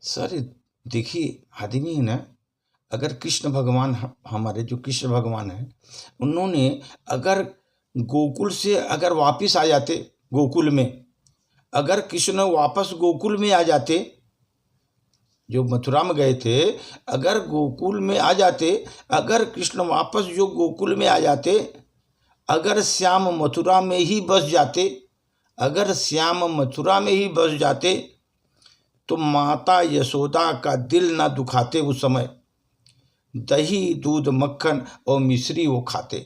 Sir देखिए, आदमी है ना, अगर कृष्ण भगवान हमारे जो कृष्ण भगवान हैं, उन्होंने अगर गोकुल से अगर वापिस आ जाते गोकुल में, अगर कृष्ण वापस गोकुल में आ जाते, जो मथुरा में गए थे, अगर गोकुल में आ जाते, अगर कृष्ण वापस जो गोकुल में आ जाते, अगर श्याम मथुरा में ही बस जाते, अगर श्याम मथुरा में ही बस जाते, तो माता यशोदा का दिल ना दुखाते। उस समय दही दूध मक्खन और मिश्री वो खाते,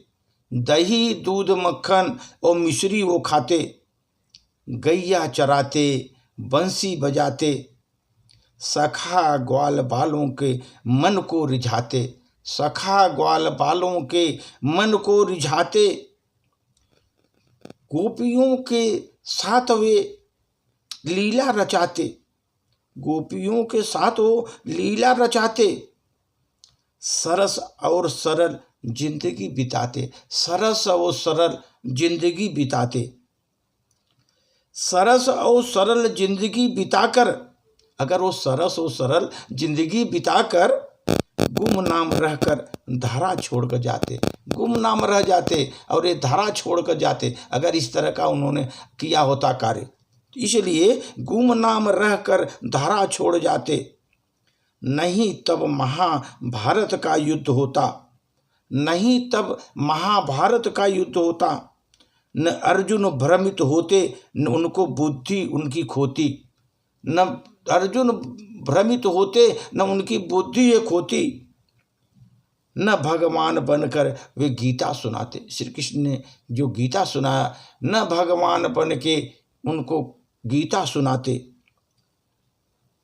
दही दूध मक्खन और मिश्री वो खाते, गैया चराते, बंसी बजाते, सखा ग्वाल बालों के मन को रिझाते, सखा ग्वाल बालों के मन को रिझाते, गोपियों के साथ वे लीला रचाते, गोपियों के साथ वो लीला रचाते, सरस और सरल जिंदगी बिताते, सरस और सरल जिंदगी बिताते, सरस और सरल जिंदगी बिताकर, अगर वो सरस और सरल जिंदगी बिताकर गुमनाम रहकर धरा छोड़कर जाते, गुमनाम रह जाते और ये धरा छोड़कर जाते, अगर इस तरह का उन्होंने किया होता कार्य। इसलिए गुमनाम रहकर धरा छोड़ जाते, नहीं तब महाभारत का युद्ध होता, नहीं तब महाभारत का युद्ध होता, न अर्जुन भ्रमित होते, न उनको बुद्धि उनकी खोती, न अर्जुन भ्रमित होते, न उनकी बुद्धि ये खोती, न भगवान बनकर वे गीता सुनाते। श्री कृष्ण ने जो गीता सुनाया, न भगवान बन के उनको गीता सुनाते,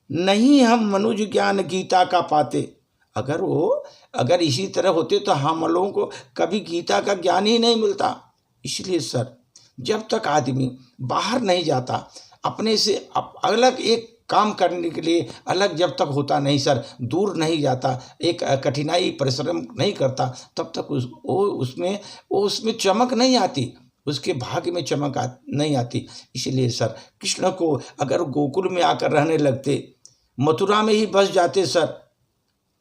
नहीं हम मनुज ज्ञान गीता का पाते। अगर इसी तरह होते तो हम लोगों को कभी गीता का ज्ञान ही नहीं मिलता। इसलिए सर, जब तक आदमी बाहर नहीं जाता, अपने से अलग एक काम करने के लिए अलग जब तक होता नहीं सर, दूर नहीं जाता, एक कठिनाई परिश्रम नहीं करता, तब तक उसमें चमक नहीं आती, उसके भाग्य में चमक नहीं आती। इसलिए सर, कृष्ण को अगर गोकुल में आकर रहने लगते, मथुरा में ही बस जाते सर,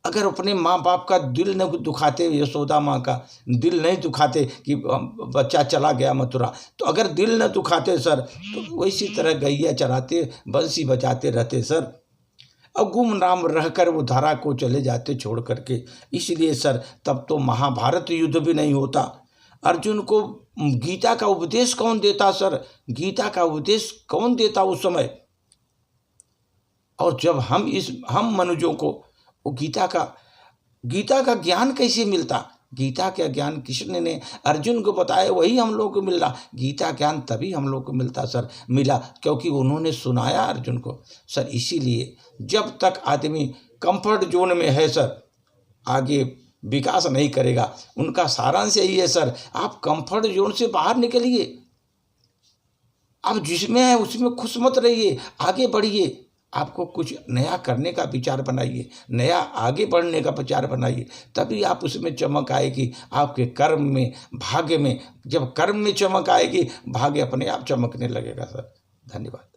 अगर अपने माँ बाप का दिल न दुखाते, यशोदा माँ का दिल नहीं दुखाते कि बच्चा चला गया मथुरा, तो अगर दिल न दुखाते सर, तो वैसी तरह गैया चराते, बंसी बजाते रहते सर, और गुमनाम रहकर वो धारा को चले जाते छोड़ करके। इसलिए सर, तब तो महाभारत युद्ध भी नहीं होता। अर्जुन को गीता का उपदेश कौन देता सर? गीता का उपदेश कौन देता उस समय? और जब हम मनुष्यों को वो गीता का ज्ञान कैसे मिलता? गीता का ज्ञान कृष्ण ने अर्जुन को बताया, वही हम लोग को मिल रहा। गीता ज्ञान तभी हम लोग को मिलता सर, मिला क्योंकि उन्होंने सुनाया अर्जुन को सर। इसीलिए जब तक आदमी कंफर्ट जोन में है सर, आगे विकास नहीं करेगा। उनका सारांश यही है सर, आप कंफर्ट जोन से बाहर निकलिए, आप जिसमें है उसमें खुश मत रहिए, आगे बढ़िए, आपको कुछ नया करने का विचार बनाइए, नया आगे बढ़ने का विचार बनाइए, तभी आप उसमें चमक आएगी। आपके कर्म में, भाग्य में, जब कर्म में चमक आएगी, भाग्य अपने आप चमकने लगेगा सर। धन्यवाद।